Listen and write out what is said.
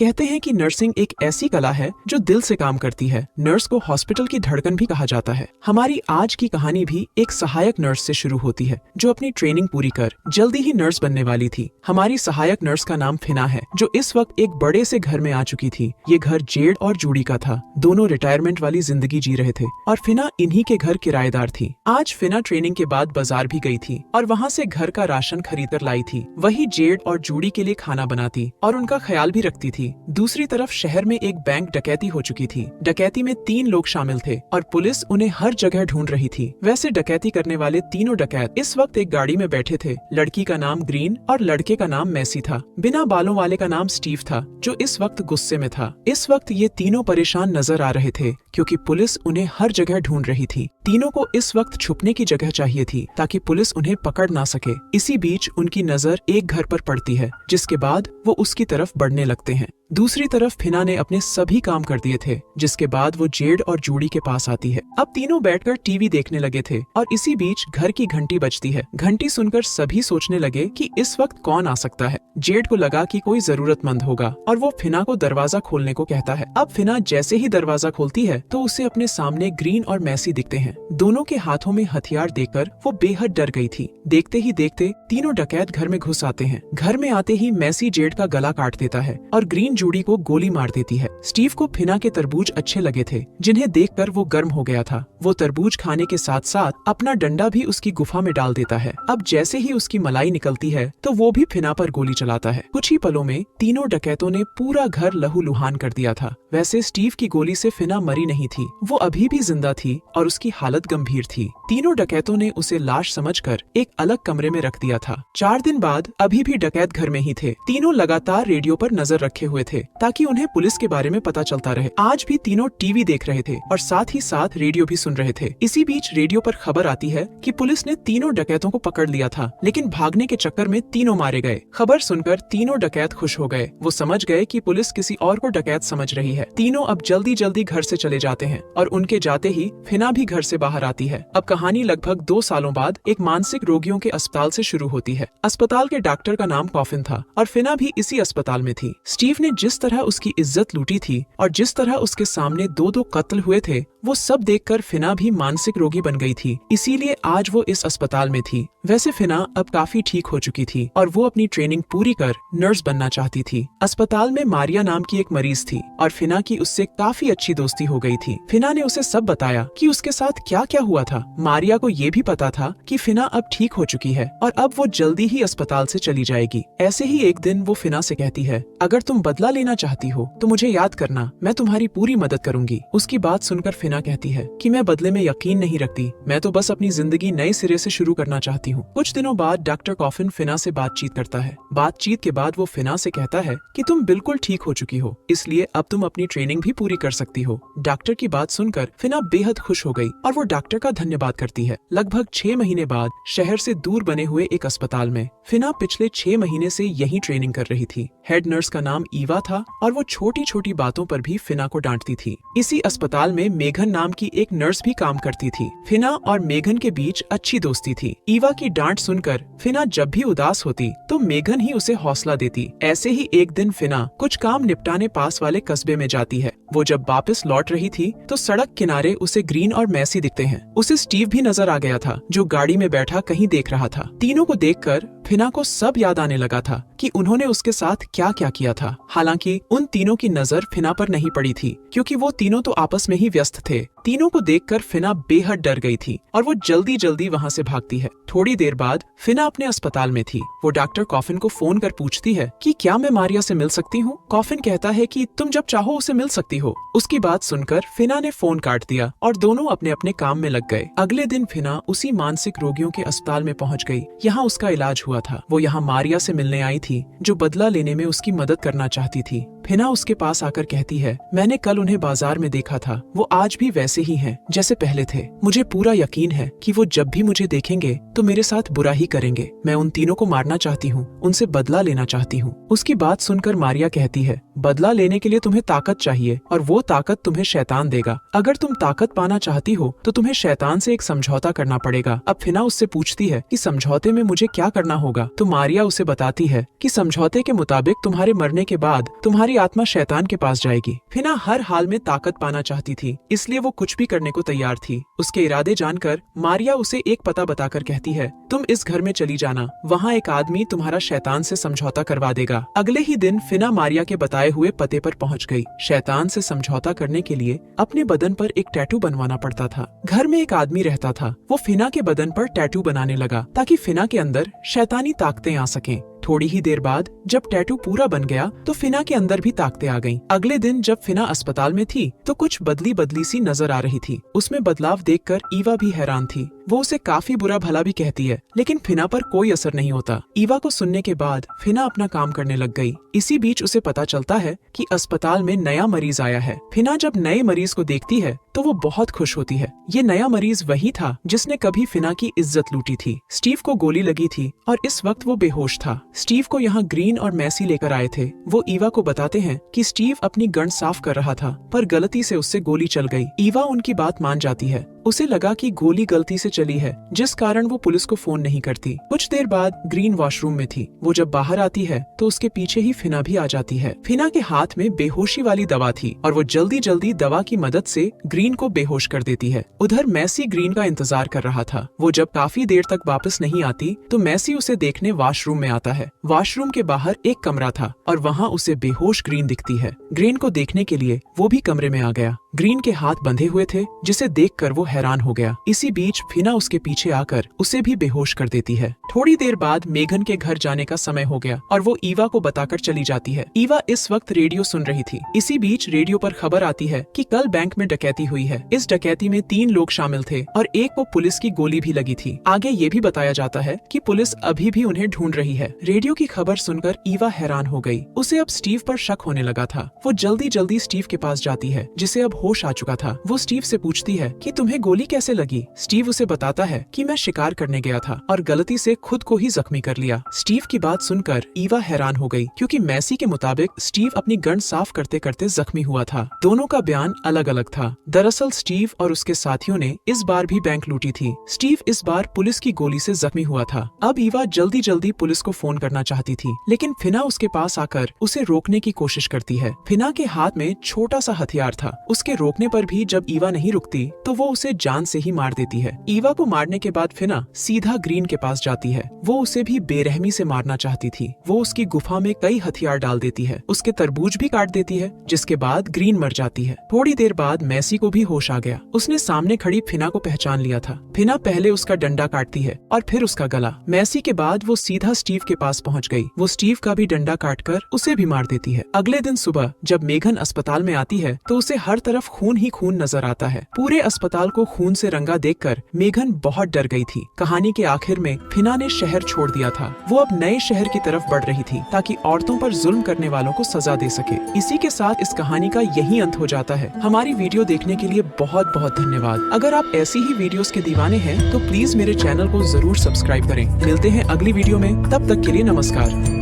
कहते हैं कि नर्सिंग एक ऐसी कला है जो दिल से काम करती है। नर्स को हॉस्पिटल की धड़कन भी कहा जाता है। हमारी आज की कहानी भी एक सहायक नर्स से शुरू होती है जो अपनी ट्रेनिंग पूरी कर जल्दी ही नर्स बनने वाली थी। हमारी सहायक नर्स का नाम फिना है, जो इस वक्त एक बड़े से घर में आ चुकी थी। ये घर जेड और जूडी का था। दोनों रिटायरमेंट वाली जिंदगी जी रहे थे और फिना इन्हीं के घर किराएदार थी। आज फिना ट्रेनिंग के बाद बाजार भी गई थी और वहाँ से घर का राशन खरीद कर लाई थी। वही जेड और जूडी के लिए खाना बनाती और उनका ख्याल भी रखती थी। दूसरी तरफ शहर में एक बैंक डकैती हो चुकी थी। डकैती में 3 लोग शामिल थे और पुलिस उन्हें हर जगह ढूंढ रही थी। वैसे डकैती करने वाले तीनों डकैत इस वक्त एक गाड़ी में बैठे थे। लड़की का नाम ग्रीन और लड़के का नाम मैसी था। बिना बालों वाले का नाम स्टीव था, जो इस वक्त गुस्से में था। इस वक्त ये तीनों परेशान नजर आ रहे थे क्योंकि पुलिस उन्हें हर जगह ढूंढ रही थी। तीनों को इस वक्त छुपने की जगह चाहिए थी ताकि पुलिस उन्हें पकड़ ना सके। इसी बीच उनकी नजर एक घर पर पड़ती है, जिसके बाद वो उसकी तरफ बढ़ने लगते हैं। दूसरी तरफ फिना ने अपने सभी काम कर दिए थे, जिसके बाद वो जेड और जूडी के पास आती है। अब तीनों बैठकर टीवी देखने लगे थे और इसी बीच घर की घंटी बजती है। घंटी सुनकर सभी सोचने लगे कि इस वक्त कौन आ सकता है। जेड को लगा कि कोई जरूरतमंद होगा और वो फिना को दरवाजा खोलने को कहता है। अब फिना जैसे ही दरवाजा खोलती है तो उसे अपने सामने ग्रीन और मैसी दिखते हैं। दोनों के हाथों में हथियार देखकर वो बेहद डर गई थी। देखते ही देखते तीनों डकैत घर में घुस आते हैं। घर में आते ही मैसी जेड का गला काट देता है और ग्रीन जूडी को गोली मार देती है। स्टीव को फिना के तरबूज अच्छे लगे थे, जिन्हें देखकर वो गर्म हो गया था। वो तरबूज खाने के साथ साथ अपना डंडा भी उसकी गुफा में डाल देता है। अब जैसे ही उसकी मलाई निकलती है तो वो भी फिना पर गोली चलाता है। कुछ ही पलों में तीनों डकैतों ने पूरा घर लहूलुहान कर दिया था। वैसे स्टीव की गोली से फिना मरी नहीं थी, वो अभी भी जिंदा थी और उसकी हालत गंभीर थी। तीनों डकैतों ने उसे लाश समझकर एक अलग कमरे में रख दिया था। 4 दिन बाद अभी भी डकैत घर में ही थे। तीनों लगातार रेडियो पर नजर रखे हुए थे ताकि उन्हें पुलिस के बारे में पता चलता रहे। आज भी तीनों टीवी देख रहे थे और साथ ही साथ रेडियो भी सुन रहे थे। इसी बीच रेडियो पर खबर आती है कि पुलिस ने तीनों डकैतों को पकड़ लिया था, लेकिन भागने के चक्कर में तीनों मारे गए। खबर सुनकर तीनों डकैत खुश हो गए। वो समझ गए कि पुलिस किसी और को डकैत समझ रही है। तीनों अब जल्दी जल्दी घर से चले जाते हैं और उनके जाते ही फिना भी घर से बाहर आती है। अब कहानी लगभग 2 सालों बाद एक मानसिक रोगियों के अस्पताल से शुरू होती है। अस्पताल के डॉक्टर का नाम कॉफिन था और फिना भी इसी अस्पताल में थी। स्टीव ने जिस तरह उसकी इज्जत लूटी थी और जिस तरह उसके सामने 2-2 कत्ल हुए थे, वो सब देखकर फिना भी मानसिक रोगी बन गई थी। इसीलिए आज वो इस अस्पताल में थी। वैसे फिना अब काफी ठीक हो चुकी थी और वो अपनी ट्रेनिंग पूरी कर नर्स बनना चाहती थी। अस्पताल में मारिया नाम की एक मरीज थी और फिना की उससे काफी अच्छी दोस्ती हो गई थी। फिना ने उसे सब बताया कि उसके साथ क्या क्या हुआ था। मारिया को ये भी पता था कि फिना अब ठीक हो चुकी है और अब वो जल्दी ही अस्पताल से चली जाएगी। ऐसे ही एक दिन वो फिना से कहती है, अगर तुम बदला लेना चाहती हो तो मुझे याद करना, मैं तुम्हारी पूरी मदद करूंगी। उसकी बात सुनकर फिना कहती है कि मैं बदले में यकीन नहीं रखती, मैं तो बस अपनी जिंदगी नए सिरे से शुरू करना चाहती हूँ। कुछ दिनों बाद डॉक्टर कॉफिन फिना से बातचीत करता है। बातचीत के बाद वो फिना से कहता है कि तुम बिल्कुल ठीक हो चुकी हो, इसलिए अब तुम अपनी ट्रेनिंग भी पूरी कर सकती हो। डॉक्टर की बात सुनकर फिना बेहद खुश हो गई और वो डॉक्टर का धन्यवाद करती है। लगभग 6 महीने बाद शहर से दूर बने हुए एक अस्पताल में फिना पिछले 6 महीने से यही ट्रेनिंग कर रही थी। हेड नर्स का नाम ईवा था और वो छोटी छोटी बातों पर भी फिना को डांटती थी। इसी अस्पताल में मेघन नाम की एक नर्स भी काम करती थी। फिना और मेघन के बीच अच्छी दोस्ती थी। ईवा की डांट सुनकर फिना जब भी उदास होती तो मेघन ही उसे हौसला देती। ऐसे ही एक दिन फिना कुछ काम निपटाने पास वाले कस्बे में जाती है। वो जब वापस लौट रही थी तो सड़क किनारे उसे ग्रीन और मैसी दिखते हैं। उसे स्टीव भी नजर आ गया था, जो गाड़ी में बैठा कहीं देख रहा था। तीनों को देखकर फिना को सब याद आने लगा था कि उन्होंने उसके साथ क्या क्या किया था। हालांकि उन तीनों की नजर फिना पर नहीं पड़ी थी क्योंकि वो तीनों तो आपस में ही व्यस्त थे। तीनों को देखकर फिना बेहद डर गई थी और वो जल्दी जल्दी वहाँ से भागती है। थोड़ी देर बाद फिना अपने अस्पताल में थी। वो डॉक्टर कॉफिन को फोन कर पूछती है कि क्या मैं मारिया से मिल सकती हूँ। कॉफिन कहता है कि तुम जब चाहो उसे मिल सकती हो। उसकी बात सुनकर फिना ने फोन काट दिया और दोनों अपने अपने काम में लग गए। अगले दिन फिना उसी मानसिक रोगियों के अस्पताल में पहुँच गई। यहाँ उसका इलाज हुआ था। वो यहाँ मारिया से मिलने आई थी, जो बदला लेने में उसकी मदद करना चाहती थी। फिना उसके पास आकर कहती है, मैंने कल उन्हें बाजार में देखा था, वो आज भी वैसे ही हैं जैसे पहले थे। मुझे पूरा यकीन है कि वो जब भी मुझे देखेंगे तो मेरे साथ बुरा ही करेंगे। मैं उन तीनों को मारना चाहती हूँ, उनसे बदला लेना चाहती हूँ। उसकी बात सुनकर मारिया कहती है, बदला लेने के लिए तुम्हें ताकत चाहिए और वो ताकत तुम्हें शैतान देगा। अगर तुम ताकत पाना चाहती हो तो तुम्हें शैतान से एक समझौता करना पड़ेगा। अब फिना उससे पूछती है कि समझौते में मुझे क्या करना होगा, तो मारिया उसे बताती है कि समझौते के मुताबिक तुम्हारे मरने के बाद तुम्हारी आत्मा शैतान के पास जाएगी। फिना हर हाल में ताकत पाना चाहती थी, इसलिए वो कुछ भी करने को तैयार थी। उसके इरादे जानकर मारिया उसे एक पता बताकर कहती है, तुम इस घर में चली जाना, वहाँ एक आदमी तुम्हारा शैतान से समझौता करवा देगा। अगले ही दिन फिना मारिया के बताए हुए पते पर पहुँच गई। शैतान से समझौता करने के लिए अपने बदन पर एक टैटू बनवाना पड़ता था। घर में एक आदमी रहता था, वो फिना के बदन पर टैटू बनाने लगा ताकि फिना के अंदर शैतानी ताकतें आ सकें। थोड़ी ही देर बाद जब टैटू पूरा बन गया तो फिना के अंदर भी ताकतें आ गईं। अगले दिन जब फिना अस्पताल में थी तो कुछ बदली बदली सी नजर आ रही थी। उसमें बदलाव देखकर ईवा भी हैरान थी। वो उसे काफी बुरा भला भी कहती है, लेकिन फिना पर कोई असर नहीं होता। ईवा को सुनने के बाद फिना अपना काम करने लग गई। इसी बीच उसे पता चलता है कि अस्पताल में नया मरीज आया है। फिना जब नए मरीज को देखती है तो वो बहुत खुश होती है। ये नया मरीज वही था जिसने कभी फिना की इज्जत लूटी थी। स्टीव को गोली लगी थी और इस वक्त वो बेहोश था। स्टीव को यहाँ ग्रीन और मैसी लेकर आए थे। वो ईवा को बताते हैं कि स्टीव अपनी गन साफ कर रहा था, पर गलती से उससे गोली चल गई। ईवा उनकी बात मान जाती है। उसे लगा कि गोली गलती से चली है, जिस कारण वो पुलिस को फोन नहीं करती। कुछ देर बाद ग्रीन वॉशरूम में थी। वो जब बाहर आती है तो उसके पीछे ही फिना भी आ जाती है। फिना के हाथ में बेहोशी वाली दवा थी और वो जल्दी जल्दी दवा की मदद से ग्रीन को बेहोश कर देती है। उधर मैसी ग्रीन का इंतजार कर रहा था। वो जब काफी देर तक वापस नहीं आती तो मैसी उसे देखने वॉशरूम में आता है। वॉशरूम के बाहर एक कमरा था और वहाँ उसे बेहोश ग्रीन दिखती है। ग्रीन को देखने के लिए वो भी कमरे में आ गया। ग्रीन के हाथ बंधे हुए थे, जिसे देखकर वो हैरान हो गया। इसी बीच फिना उसके पीछे आकर उसे भी बेहोश कर देती है। थोड़ी देर बाद मेघन के घर जाने का समय हो गया और वो ईवा को बताकर चली जाती है। ईवा इस वक्त रेडियो सुन रही थी। इसी बीच रेडियो पर खबर आती है कि कल बैंक में डकैती हुई है। इस डकैती में 3 लोग शामिल थे और एक को पुलिस की गोली भी लगी थी। आगे ये भी बताया जाता है कि पुलिस अभी भी उन्हें ढूंढ रही है। रेडियो की खबर सुनकर ईवा हैरान हो गई। उसे अब स्टीव पर शक होने लगा था। वो जल्दी जल्दी स्टीव के पास जाती है, जिसे अब होश आ चुका था। वो स्टीव से पूछती है कि तुम्हें गोली कैसे लगी। स्टीव उसे बताता है कि मैं शिकार करने गया था और गलती से खुद को ही जख्मी कर लिया। स्टीव की बात सुनकर ईवा हैरान हो गई, क्योंकि मैसी के मुताबिक स्टीव अपनी गन साफ करते करते जख्मी हुआ था। दोनों का बयान अलग अलग था। दरअसल स्टीव और उसके साथियों ने इस बार भी बैंक लूटी थी। स्टीव इस बार पुलिस की गोली से जख्मी हुआ था। अब ईवा जल्दी जल्दी पुलिस को फोन करना चाहती थी, लेकिन फिना उसके पास आकर उसे रोकने की कोशिश करती है। फिना के हाथ में छोटा सा हथियार था। उसके रोकने पर भी जब ईवा नहीं रुकती तो वो उसे जान से ही मार देती है। ईवा को मारने के बाद फिना सीधा ग्रीन के पास जाती है। वो उसे भी बेरहमी से मारना चाहती थी। वो उसकी गुफा में कई हथियार डाल देती है, उसके तरबूज भी काट देती है, जिसके बाद ग्रीन मर जाती है। थोड़ी देर बाद मैसी को भी होश आ गया। उसने सामने खड़ी फिना को पहचान लिया था। फिना पहले उसका डंडा काटती है और फिर उसका गला। मैसी के बाद वो सीधा स्टीव के पास पहुँच गई। वो स्टीव का भी डंडा काटकर उसे भी मार देती है। अगले दिन सुबह जब मेघन अस्पताल में आती है तो उसे हर तरफ खून ही खून नजर आता है। पूरे अस्पताल को खून से रंगा देखकर मेघन बहुत डर गई थी। कहानी के आखिर में फिना ने शहर छोड़ दिया था। वो अब नए शहर की तरफ बढ़ रही थी ताकि औरतों पर जुल्म करने वालों को सजा दे सके। इसी के साथ इस कहानी का यही अंत हो जाता है। हमारी वीडियो देखने के लिए बहुत बहुत धन्यवाद। अगर आप ऐसी ही वीडियोस के दीवाने हैं तो प्लीज मेरे चैनल को जरूर सब्सक्राइब करें। मिलते हैं अगली वीडियो में, तब तक के लिए नमस्कार।